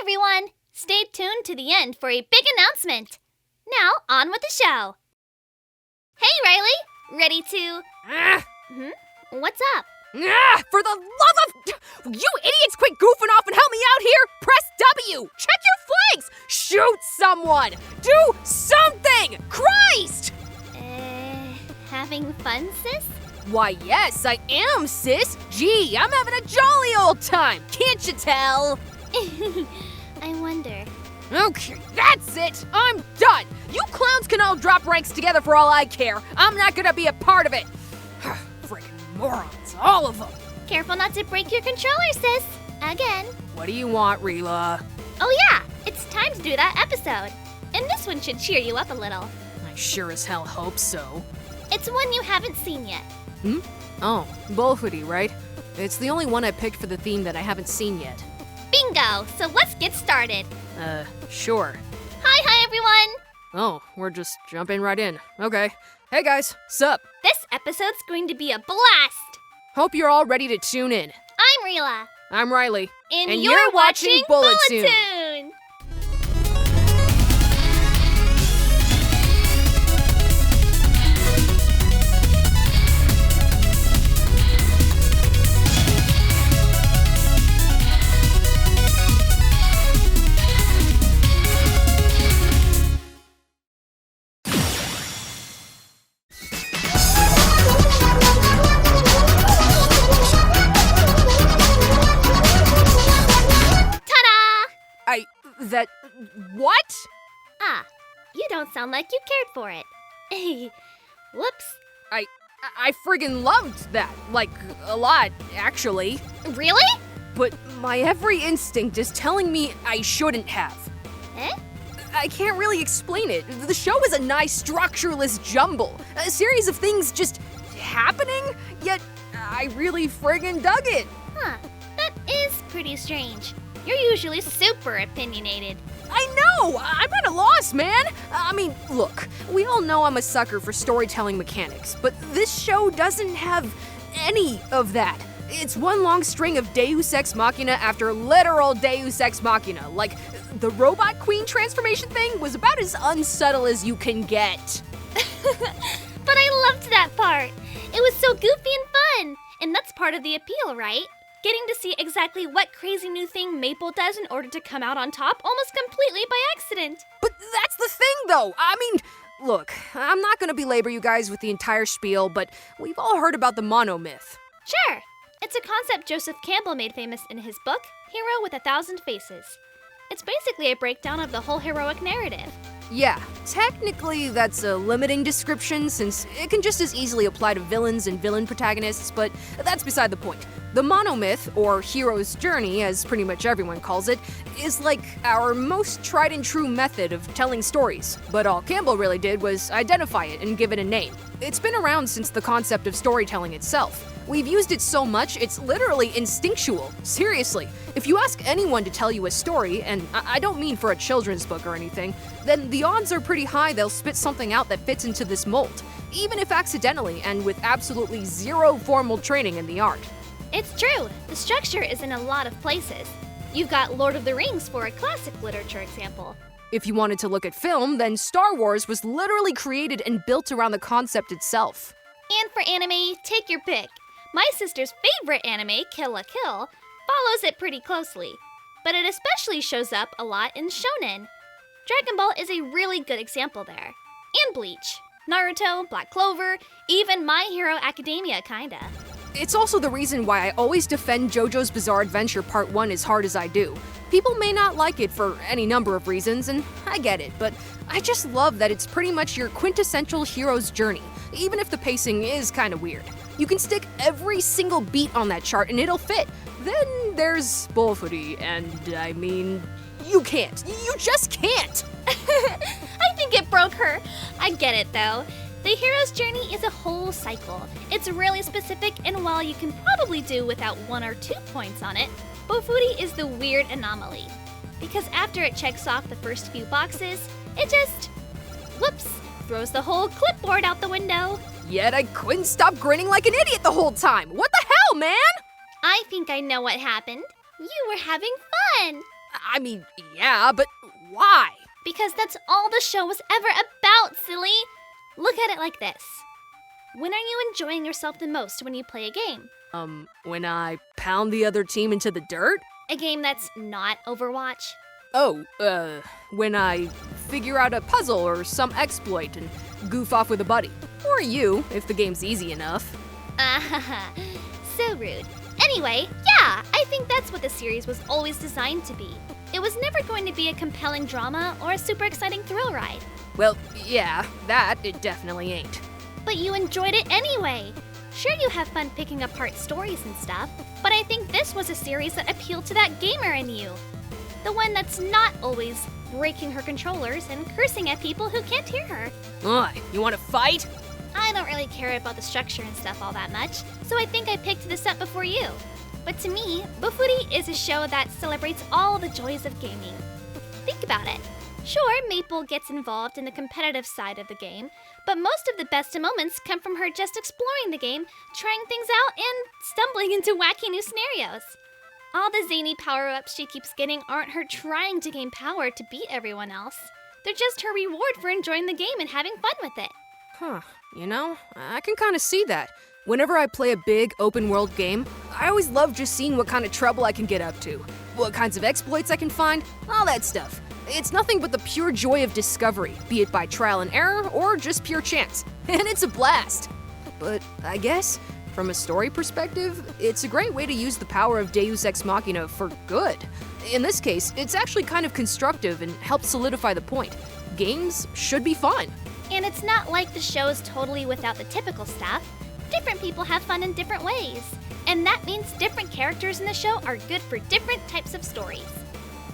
everyone! Stay tuned to the end for a big announcement. Now, on with the show. Hey, Riley! Ready to... What's up? For the love of... You idiots quit goofing off and help me out here! Press W! Check your flags! Shoot someone! Do something! Christ! Having fun, sis? Why, yes, I am, sis! Gee, I'm having a jolly old time! Can't you tell? I wonder. Okay, that's it! I'm done! You clowns can all drop ranks together for all I care. I'm not gonna be a part of it. Freaking morons, all of them. Careful not to break your controller, sis. Again. What do you want, Rila? Oh yeah, it's time to do that episode. And this one should cheer you up a little. I sure as hell hope so. It's one you haven't seen yet. Oh, Bofuri, right? It's the only one I picked for the theme that I haven't seen yet. Bingo! So let's get started. Sure. Hi, everyone! Oh, we're just jumping right in. Okay. Hey guys, sup? This episode's going to be a blast! Hope you're all ready to tune in. I'm Rila. I'm Riley. And you're watching Bullet-Toon. What? Ah, you don't sound like you cared for it. Whoops. I friggin' loved that. Like, a lot, actually. Really? But my every instinct is telling me I shouldn't have. Eh? I can't really explain it. The show is a nice, structureless jumble. A series of things just happening, yet I really friggin' dug it. Huh, that is pretty strange. You're usually super opinionated. I know! I'm at a loss, man! I mean, look, we all know I'm a sucker for storytelling mechanics, but this show doesn't have any of that. It's one long string of Deus Ex Machina after literal Deus Ex Machina. Like, the Robot Queen transformation thing was about as unsubtle as you can get. But I loved that part. It was so goofy and fun. And that's part of the appeal, right? Getting to see exactly what crazy new thing Maple does in order to come out on top almost completely by accident. But that's the thing, though. I mean, look, I'm not gonna belabor you guys with the entire spiel, but we've all heard about the monomyth. Sure. It's a concept Joseph Campbell made famous in his book, Hero with a Thousand Faces. It's basically a breakdown of the whole heroic narrative. Yeah, technically that's a limiting description since it can just as easily apply to villains and villain protagonists, but that's beside the point. The monomyth, or hero's journey as pretty much everyone calls it, is like our most tried and true method of telling stories, but all Campbell really did was identify it and give it a name. It's been around since the concept of storytelling itself. We've used it so much, it's literally instinctual. Seriously, if you ask anyone to tell you a story, and I don't mean for a children's book or anything, then the odds are pretty high they'll spit something out that fits into this mold, even if accidentally and with absolutely zero formal training in the art. It's true. The structure is in a lot of places. You've got Lord of the Rings for a classic literature example. If you wanted to look at film, then Star Wars was literally created and built around the concept itself. And for anime, take your pick. My sister's favorite anime, Kill la Kill, follows it pretty closely, but it especially shows up a lot in shonen. Dragon Ball is a really good example there. And Bleach, Naruto, Black Clover, even My Hero Academia kinda. It's also the reason why I always defend JoJo's Bizarre Adventure Part 1 as hard as I do. People may not like it for any number of reasons, and I get it, but I just love that it's pretty much your quintessential hero's journey, even if the pacing is kinda weird. You can stick every single beat on that chart and it'll fit. Then there's Bofuri, and I mean, you can't. You just can't! I think it broke her. I get it though. The hero's journey is a whole cycle. It's really specific, and while you can probably do without 1 or 2 points on it, Bofuri is the weird anomaly. Because after it checks off the first few boxes, it just, whoops, throws the whole clipboard out the window. Yet I couldn't stop grinning like an idiot the whole time. What the hell, man? I think I know what happened. You were having fun. I mean, yeah, but why? Because that's all the show was ever about, silly! Look at it like this. When are you enjoying yourself the most when you play a game? When I pound the other team into the dirt? A game that's not Overwatch? Oh, when I figure out a puzzle or some exploit and goof off with a buddy. Or you, if the game's easy enough. So rude. Anyway, yeah, I think that's what the series was always designed to be. It was never going to be a compelling drama or a super exciting thrill ride. Well, yeah, that it definitely ain't. But you enjoyed it anyway. Sure, you have fun picking apart stories and stuff, but I think this was a series that appealed to that gamer in you. The one that's not always breaking her controllers and cursing at people who can't hear her. Oi, you wanna fight? I don't really care about the structure and stuff all that much, so I think I picked this up before you. But to me, Bofuri is a show that celebrates all the joys of gaming. Think about it. Sure, Maple gets involved in the competitive side of the game, but most of the best moments come from her just exploring the game, trying things out, and stumbling into wacky new scenarios. All the zany power-ups she keeps getting aren't her trying to gain power to beat everyone else. They're just her reward for enjoying the game and having fun with it. Huh, you know, I can kinda see that. Whenever I play a big, open-world game, I always love just seeing what kind of trouble I can get up to, what kinds of exploits I can find, all that stuff. It's nothing but the pure joy of discovery, be it by trial and error or just pure chance. And it's a blast. But I guess, from a story perspective, it's a great way to use the power of Deus Ex Machina for good. In this case, it's actually kind of constructive and helps solidify the point. Games should be fun. And it's not like the show's totally without the typical stuff. Different people have fun in different ways. And that means different characters in the show are good for different types of stories.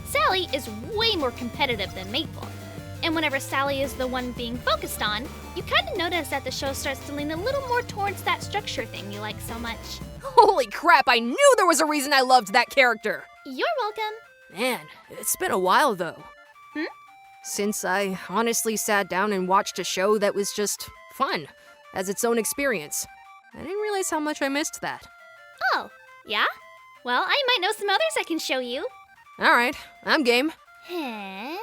Sally is way more competitive than Maple. And whenever Sally is the one being focused on, you kind of notice that the show starts to lean a little more towards that structure thing you like so much. Holy crap, I knew there was a reason I loved that character! You're welcome. Man, it's been a while though. Since I honestly sat down and watched a show that was just fun, as its own experience. I didn't realize how much I missed that. Oh, yeah? Well, I might know some others I can show you. Alright, I'm game. Huh?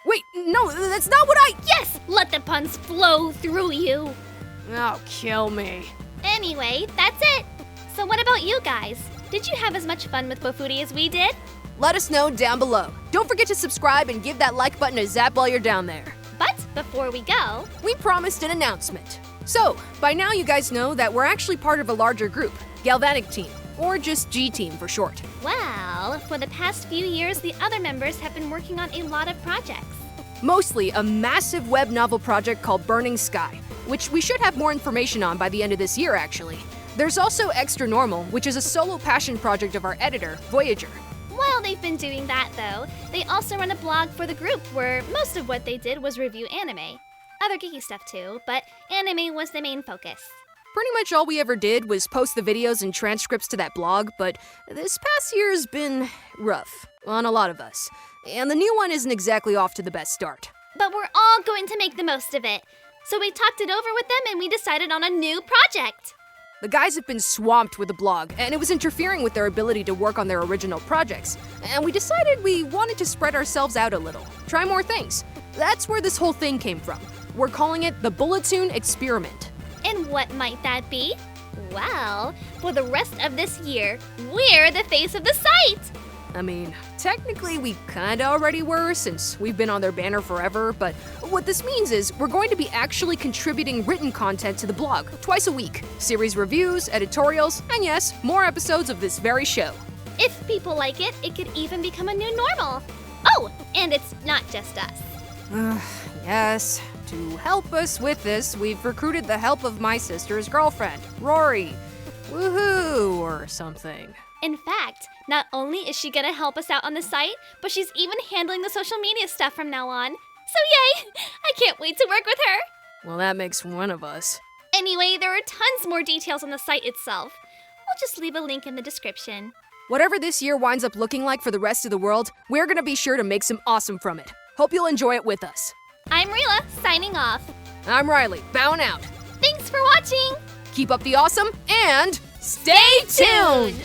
Wait, no, that's not what I— Yes! Let the puns flow through you. Oh, kill me. Anyway, that's it. So what about you guys? Did you have as much fun with Bofuri as we did? Let us know down below. Don't forget to subscribe and give that like button a zap while you're down there. But before we go, we promised an announcement. So, by now you guys know that we're actually part of a larger group, Galvanic Team, or just G-Team for short. well, for the past few years, the other members have been working on a lot of projects. Mostly a massive web novel project called Burning Sky, which we should have more information on by the end of this year, actually. There's also Extra Normal, which is a solo passion project of our editor, Voyager. While they've been doing that, though, they also run a blog for the group where most of what they did was review anime. Other geeky stuff too, but anime was the main focus. Pretty much all we ever did was post the videos and transcripts to that blog, but this past year's been rough on a lot of us. And the new one isn't exactly off to the best start. But we're all going to make the most of it. So we talked it over with them and we decided on a new project. The guys have been swamped with the blog, and it was interfering with their ability to work on their original projects. And we decided we wanted to spread ourselves out a little, try more things. That's where this whole thing came from. We're calling it the Bullet-Toon Experiment. And what might that be? Well, for the rest of this year, we're the face of the site! I mean, technically we kinda already were since we've been on their banner forever, but what this means is we're going to be actually contributing written content to the blog twice a week. Series reviews, editorials, and yes, more episodes of this very show. If people like it, it could even become a new normal. Oh, and it's not just us. Yes, to help us with this, we've recruited the help of my sister's girlfriend, Rory. Woohoo, or something. In fact, not only is she gonna help us out on the site, but she's even handling the social media stuff from now on. So yay! I can't wait to work with her! Well, that makes one of us. Anyway, there are tons more details on the site itself. We'll just leave a link in the description. Whatever this year winds up looking like for the rest of the world, we're gonna be sure to make some awesome from it. Hope you'll enjoy it with us. I'm Rila, signing off. I'm Riley, bowing out. Thanks for watching! Keep up the awesome and stay tuned!